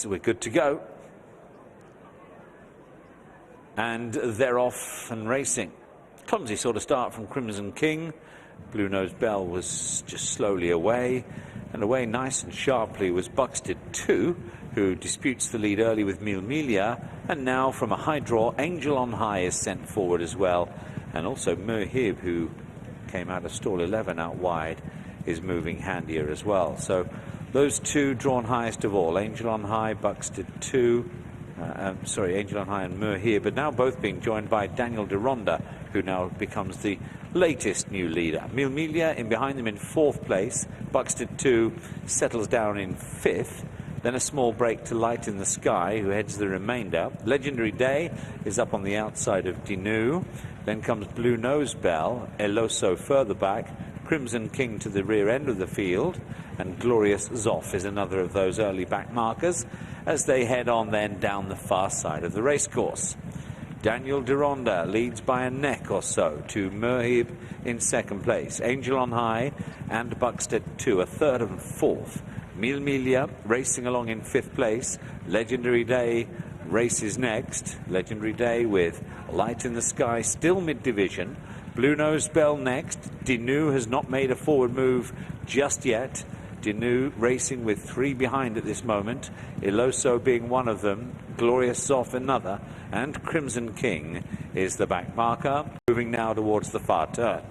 Yes, we're good to go. And they're off and racing. Clumsy sort of start from Crimson King. Blue Nose Bell was just slowly away. And away nice and sharply was Buxted 2, who disputes the lead early with Mil Milia. And now from a high draw, Angel on High is sent forward as well. And also Merhib, who came out of stall 11 out wide, is moving handier as well. So those two drawn highest of all, Angel on High, Buxted 2, Angel on High and Merhib, but now both being joined by Daniel Deronda, who now becomes the latest new leader. Mil Milia in behind them in 4th place. Buxted 2 settles down in 5th. Then a small break to Light in the Sky, who heads the remainder. Legendary Day is up on the outside of Dinu. Then comes Blue Nose Bell, Eloso further back, Crimson King to the rear end of the field, and Glorious Zoff is another of those early back markers as they head on then down the far side of the racecourse. Daniel Deronda leads by a neck or so to Merhib in 2nd place. Angel on High and Buxted 2 a 3rd and 4th. Mil Milia racing along in 5th place. Legendary Day races next. Legendary Day with Light in the Sky still mid-division. Blue Nose Bell next. Dinu has not made a forward move just yet. Dinu racing with 3 behind at this moment. Eloso being one of them. Glorious Zoff another. And Crimson King is the back marker. Moving now towards the far turn.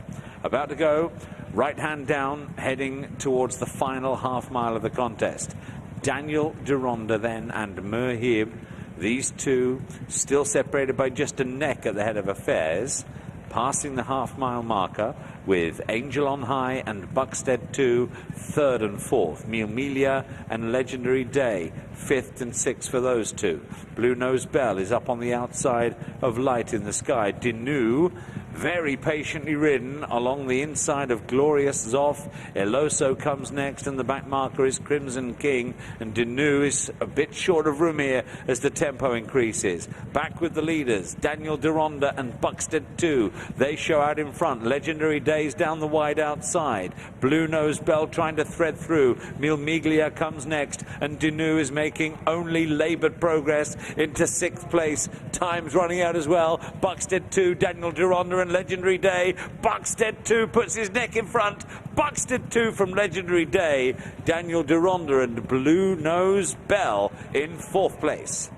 About to go. Right hand down, heading towards the final half mile of the contest. Daniel Deronda then and Merhib. These two still separated by just a neck at the head of affairs. Passing the half-mile marker with Angel on High and Buxted 2, 3rd and 4th. Mil Milia and Legendary Day, 5th and 6th for those two. Blue Nose Bell is up on the outside of Light in the Sky. Dinu, very patiently ridden along the inside of Glorious Zoff. Eloso comes next, and the back marker is Crimson King. And Dinu is a bit short of room here as the tempo increases. Back with the leaders, Daniel Deronda and Buxted 2. They show out in front. Legendary Days down the wide outside. Blue Nose Bell trying to thread through. Mil Milia comes next, and Dinu is making only laboured progress into 6th place. Time's running out as well. Buxted 2, Daniel Deronda and Legendary Day. Buxted 2 puts his neck in front. Buxted 2 from Legendary Day. Daniel Deronda and Blue Nose Bell in 4th place.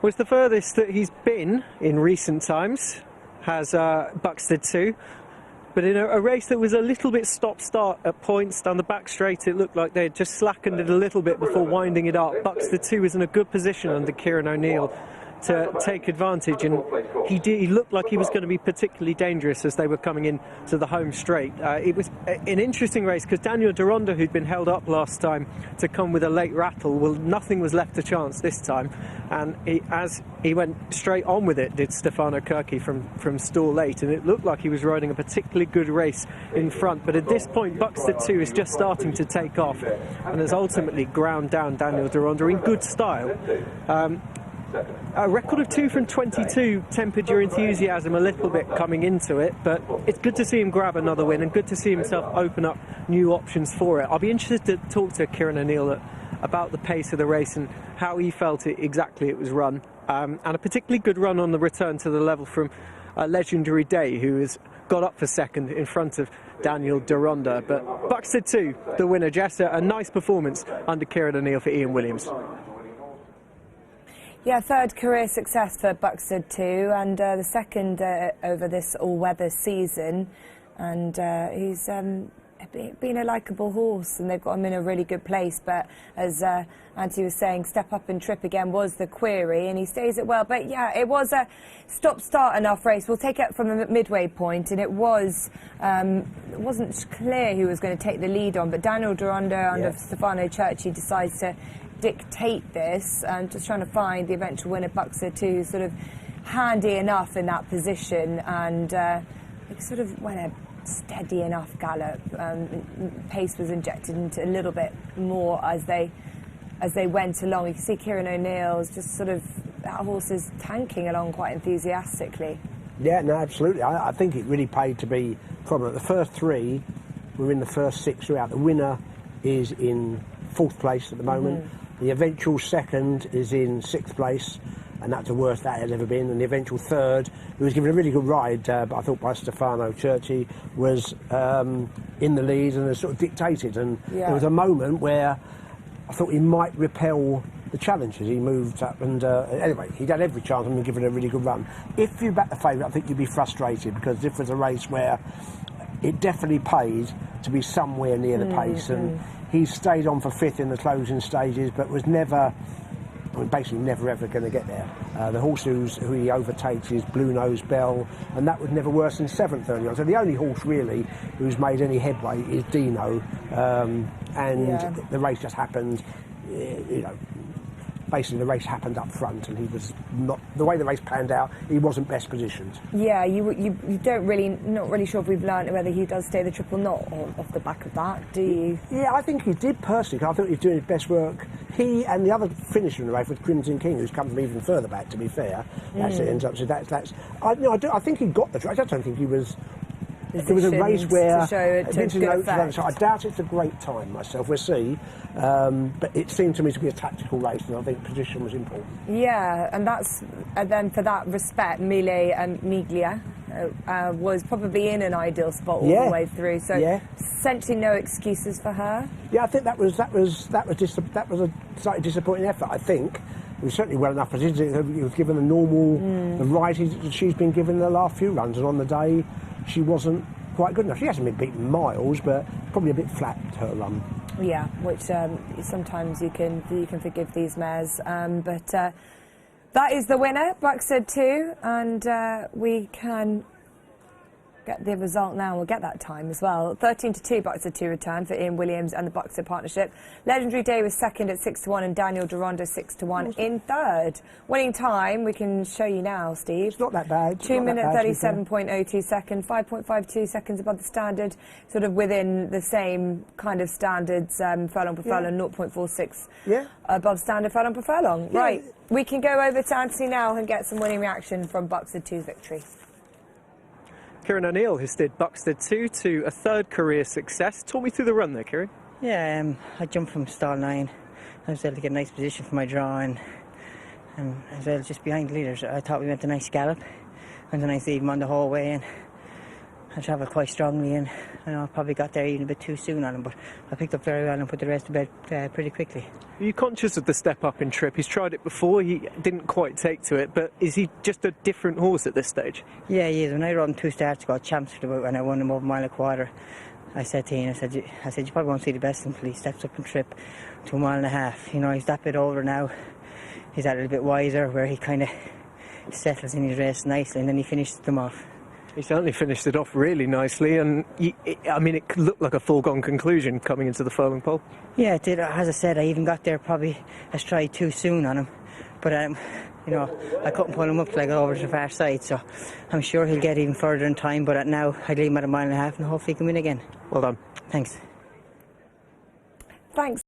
Was the furthest that he's been in recent times, has Buxted 2. But in a race that was a little bit stop-start at points down the back straight, it looked like they had just slackened it a little bit before winding it up. Buxted 2 was in a good position under Kieran O'Neill to take advantage, and he looked like he was going to be particularly dangerous as they were coming in to the home straight. It was an interesting race because Daniel Deronda, who'd been held up last time to come with a late rattle, well, nothing was left to chance this time, and as he went straight on with it, did Stefano Kirky from stall 8, and it looked like he was riding a particularly good race in front. But at this point, Buxted 2 is just starting to take off and has ultimately ground down Daniel Deronda in good style. A record of 2 from 22 tempered your enthusiasm a little bit coming into it, but it's good to see him grab another win and good to see himself open up new options for it. I'll be interested to talk to Kieran O'Neill about the pace of the race and how he felt it was run, and a particularly good run on the return to the level from Legendary Day, who has got up for 2nd in front of Daniel Deronda. But Buxted 2, the winner. Jess, a nice performance under Kieran O'Neill for Ian Williams. Yeah, 3rd career success for Buxted 2, and the 2nd over this all-weather season. And he's been a likeable horse, and they've got him in a really good place. But as Anthony was saying, step up and trip again was the query, and he stays it well. But yeah, it was a stop-start enough race. We'll take it from the midway point, and it wasn't clear who was going to take the lead on. But Daniel Deronda under Stefano Kirky decides to dictate this, and just trying to find the eventual winner. Buxted 2 sort of handy enough in that position, and it sort of went a steady enough gallop. Pace was injected into a little bit more as they went along. You can see Kieran O'Neill's just sort of, that horse is tanking along quite enthusiastically. Yeah, no, absolutely. I think it really paid to be prominent. The first 3 were in the first 6 throughout. The winner is in 4th place at the moment. The eventual 2nd is in 6th place, and that's the worst that had ever been. And the eventual 3rd, who was given a really good ride, but I thought by Stefano Churchi, was in the lead and has sort of dictated. And there was a moment where I thought he might repel the challenges. He moved up, and anyway, he'd had every chance and been given a really good run. If you back the favourite, I think you'd be frustrated, because this was a race where it definitely paid to be somewhere near the pace, and he stayed on for 5th in the closing stages, but was never, I mean, basically never ever going to get there. The horse who he overtakes is Blue Nose Bell, and that was never worse than 7th early on. So the only horse really who's made any headway is Dino, and the race just happened, you know. Basically, the race happened up front, and he was not. The way the race panned out, he wasn't best not really sure if we've learned whether he does stay the triple knot off the back of that. Do you? Yeah, I think he did personally. I thought he was doing his best work. He and the other finisher in the race was Crimson King, who's come from even further back. To be fair, that's it. Ends up. So that's. I think he got the. I just don't think he was. It was a race where I doubt it's a great time myself. We'll see, but it seemed to me to be a tactical race, and I think position was important. Yeah, and that's then for that respect, Mille and Miglia was probably in an ideal spot all the way through. So essentially, no excuses for her. Yeah, I think that was a slightly disappointing effort. I think. It was certainly well enough, but he was given the normal, the ride she's been given the last few runs, and on the day she wasn't quite good enough. She hasn't been beaten miles, but probably a bit flat, her run. Yeah, which sometimes you can forgive these mares, but that is the winner, Buxted 2, and we can get the result now. We'll get that time as well. 13-2 Buxted 2 return for Ian Williams and the Buxted partnership. Legendary Day was 2nd at 6-1, and Daniel Durondo 6-1 in 3rd. Winning time we can show you now, Steve. It's not that bad. 2 minute 37.02 seconds, 5.52 seconds above the standard, sort of within the same kind of standards. Furlong per furlong, 0.46 above standard furlong per furlong. Right, we can go over to Anthony now and get some winning reaction from Buxted 2's victory. Kieran O'Neill has steered Buxted 2 to a 3rd career success. Talk me through the run there, Kieran. Yeah, I jumped from stall 9. I was able to get a nice position for my draw, and I was able just behind the leaders. I thought we went a nice gallop, went a nice even on the whole way, and I travelled quite strongly, and I probably got there even a bit too soon on him, but I picked up very well and put the rest to bed pretty quickly. Are you conscious of the step up in trip? He's tried it before, he didn't quite take to it, but is he just a different horse at this stage? Yeah, he is. When I rode him 2 starts ago, champs for the boat, and I won him over a mile and a quarter, I said to Ian, I said, you probably won't see the best until he steps up in trip to a mile and a half. You know, he's that bit older now, he's a little bit wiser, where he kind of settles in his race nicely, and then he finishes them off. He certainly finished it off really nicely, and it looked like a foregone conclusion coming into the furlong pole. Yeah, it did. As I said, I even got there probably a stride too soon on him, but I couldn't pull him up till I got over to the far side, so I'm sure he'll get even further in time, but now I'd leave him at a mile and a half, and hopefully he can win again. Well done. Thanks. Thanks.